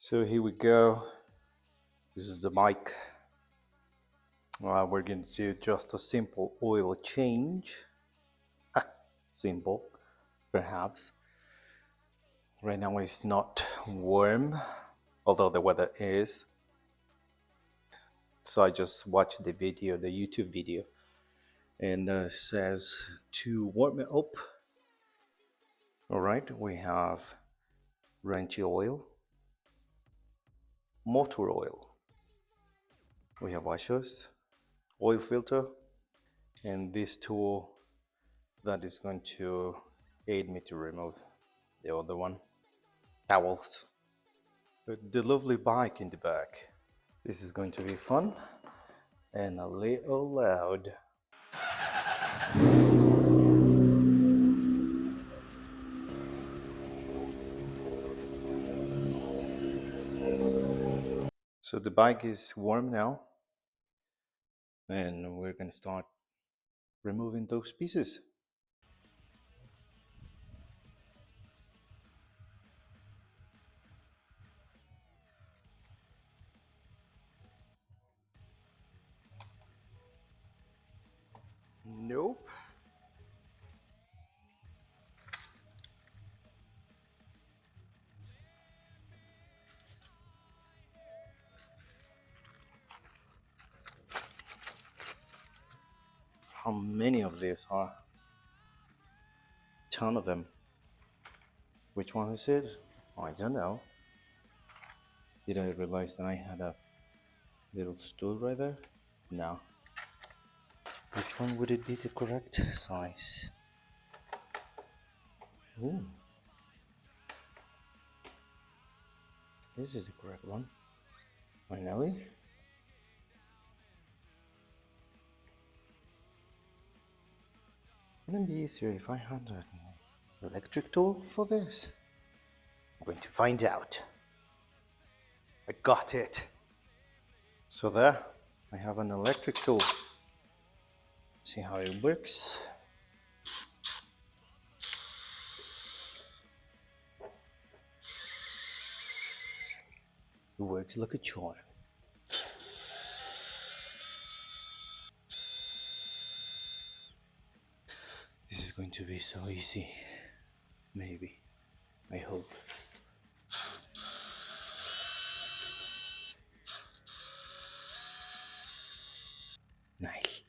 So here we go. This is the bike. We're going to do just a simple oil change. Simple, perhaps. Right now it's not warm, although the weather is. So I just watched the video, the YouTube video, and it says to warm it up. All right, we have Renchi oil, motor oil. We have washers, oil filter, and this tool that is going to aid me to remove the other one, towels. The lovely bike in the back. This is going to be fun and a little loud. So the bike is warm now, and we're going to start removing those pieces. Nope. How many of these are? Ton of them. Which one is it? Oh, I don't know. Didn't I realize that I had a little stool right there? No. Which one would it be the correct size? Ooh. This is the correct one. Finally. Wouldn't it be easier if I had an electric tool for this? I'm going to find out. I got it. So there, I have an electric tool. See how it works. It works like a charm. This is going to be so easy. Maybe. I hope. Nice.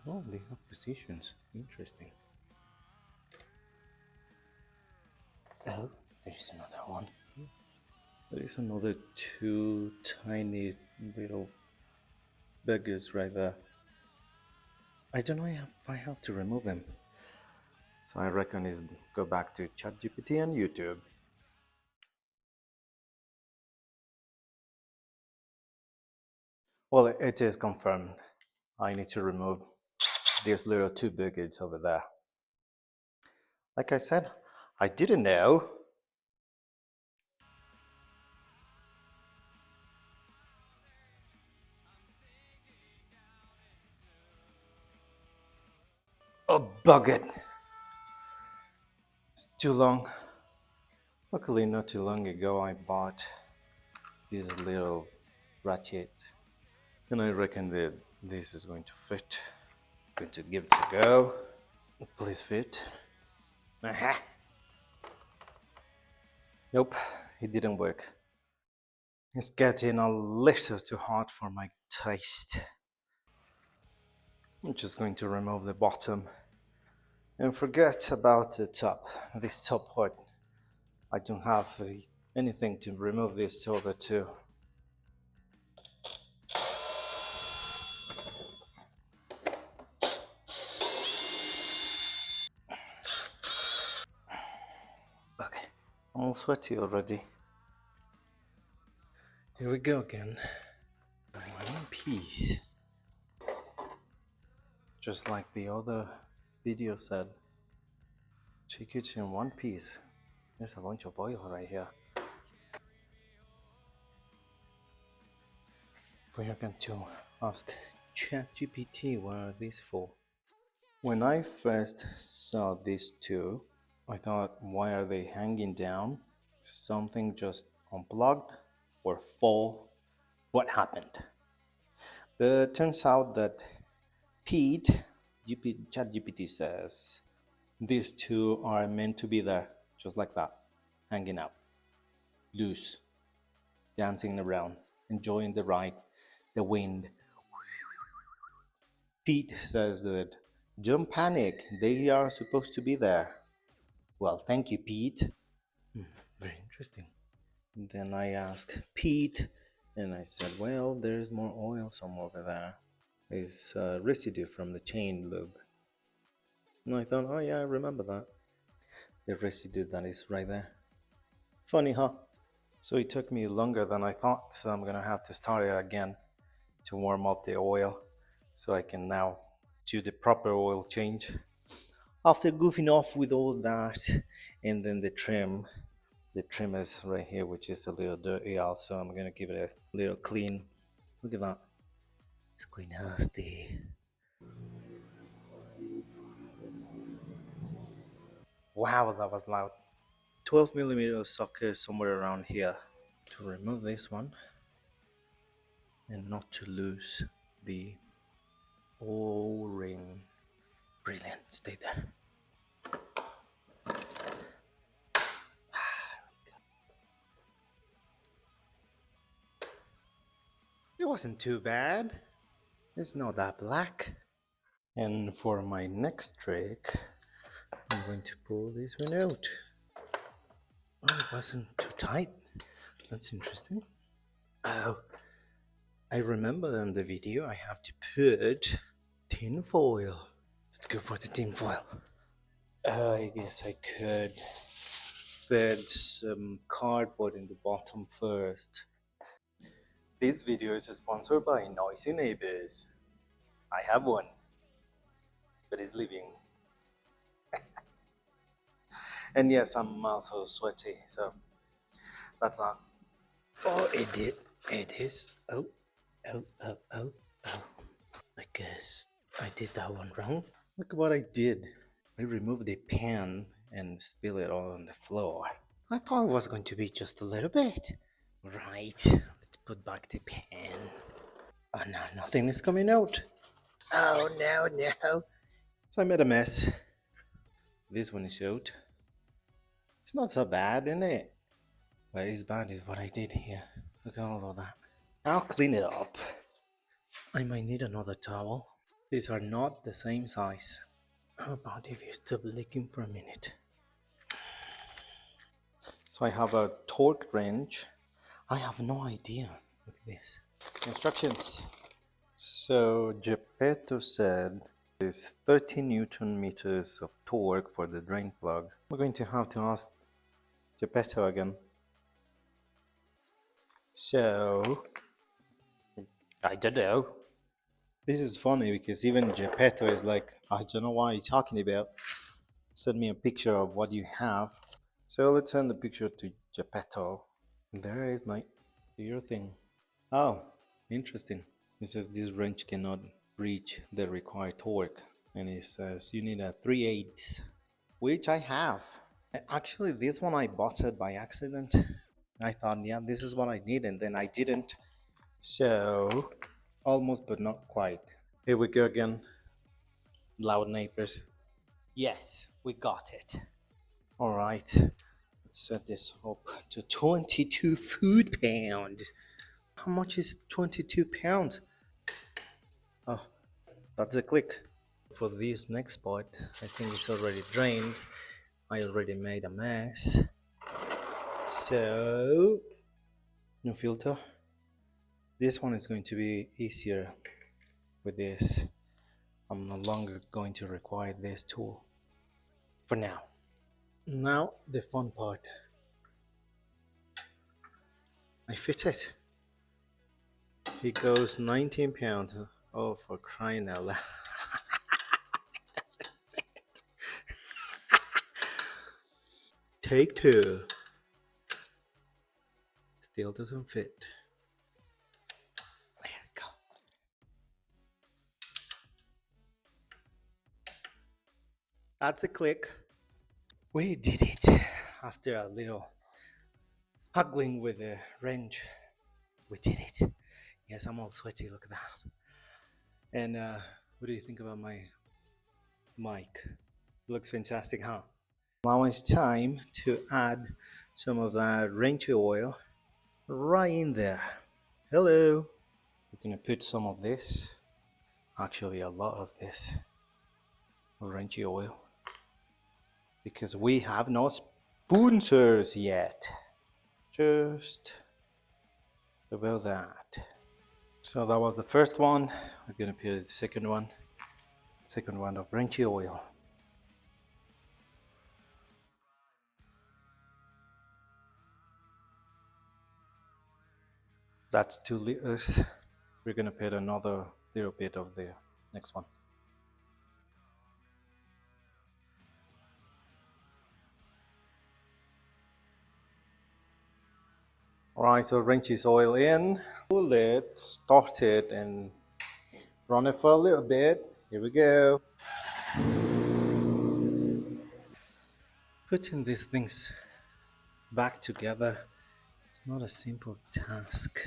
Oh, they have positions. Interesting. Oh, there's another one. There is another two tiny little beggars right there. I don't know if I have to remove them. So I reckon is go back to ChatGPT and YouTube. Well, it is confirmed. I need to remove these little two beggars over there. Like I said, I didn't know. Oh, bug it. It's too long. Luckily, not too long ago, I bought this little ratchet, and I reckon that this is going to fit. I'm going to give it a go. Please fit. Aha. Nope, it didn't work. It's getting a little too hot for my taste. I'm just going to remove the bottom and forget about the top, this top part. I don't have anything to remove this over to. Okay, I'm all sweaty already. Here we go again. One piece. Just like the other video said, take it in one piece. There's a bunch of oil right here. We are going to ask ChatGPT what are these for. When I first saw these two, I thought, why are they hanging down? Something just unplugged? or fall, what happened? But it turns out that Pete, ChatGPT says, these two are meant to be there, just like that, hanging out, loose, dancing around, enjoying the ride, the wind. Pete says that, don't panic, they are supposed to be there. Well, thank you, Pete. Very interesting. And then I asked Pete, and I said, well, there's more oil somewhere over there. It's residue from the chain lube. And I thought, oh yeah, I remember that. The residue that is right there. Funny, huh? So it took me longer than I thought, so I'm gonna have to start it again to warm up the oil so I can now do the proper oil change. After goofing off with all that, and then the trim is right here, which is a little dirty also. I'm gonna give it a little clean. Look at that. It's quite nasty. Wow, that was loud. 12mm socket somewhere around here. To remove this one and not to lose the O-ring. Brilliant, stay there. It wasn't too bad. It's not that black. And for my next trick, I'm going to pull this one out. Oh, it wasn't too tight. That's interesting. Oh, I remember in the video I have to put tin foil. Let's go for the tin foil. I guess I could put some cardboard in the bottom first. This video is sponsored by Noisy Neighbors. I have one, but it's leaving. And yes, I'm also sweaty, so that's not. Oh, it did. It is. Oh, oh, oh, oh, oh. I guess I did that one wrong. Look what I did. I removed the pan and spilled it all on the floor. I thought it was going to be just a little bit. Right, let's put back the pan. Oh no, nothing is coming out. Oh no, no. So I made a mess. This one is out. It's not so bad, isn't it? What is bad is what I did here. Look at all of that. I'll clean it up. I might need another towel. These are not the same size. How about if you stop licking for a minute? So I have a torque wrench. I have no idea. Look at this. Instructions. So Geppetto said there's 30 Newton meters of torque for the drain plug. We're going to have to ask Geppetto again. So I don't know. This is funny because even Geppetto is like, I don't know what you're talking about. Send me a picture of what you have. So let's send the picture to Geppetto. There it is, mate. Do your thing. Oh, interesting. It says this wrench cannot reach the required torque. And it says you need a 3/8, which I have. Actually, this one I bought it by accident. I thought, yeah, this is what I need, and then I didn't. So, almost but not quite. Here we go again. Loud neighbors. Yes, we got it. All right, let's set this up to 22 foot pounds. How much is 22 pounds? Oh, that's a click. For this next part, I think it's already drained. I already made a mess. So, no filter. This one is going to be easier with this. I'm no longer going to require this tool for now. Now the fun part. I fit it. It goes 19 pounds. Oh, for crying out loud. Take two. Still doesn't fit. There we go. That's a click. We did it after a little haggling with the wrench. We did it. Yes, I'm all sweaty. Look at that. And what do you think about my mic? Looks fantastic, huh? Now it's time to add some of that rainbow oil right in there. Hello. We're gonna put some of this, actually a lot of this rainbow oil, because we have no sponsors yet. Just about that. So that was the first one. We're gonna put the second one of rainbow oil. That's 2 liters. We're gonna put another little bit of the next one. Alright, so wrenches oil in. Let's start it and run it for a little bit. Here we go. Putting these things back together is not a simple task.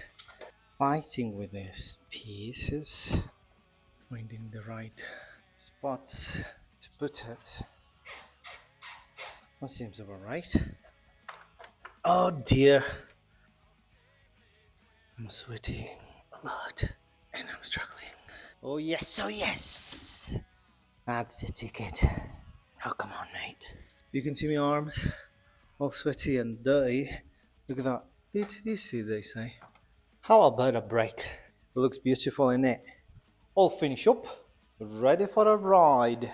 Fighting with these pieces, finding the right spots to put it. That seems about right. Oh dear. I'm sweating a lot and I'm struggling. Oh yes, oh yes! That's the ticket. Oh come on, mate. You can see my arms all sweaty and dirty. Look at that. It's easy, they say. How about a break? It looks beautiful, innit? All finished up, ready for a ride.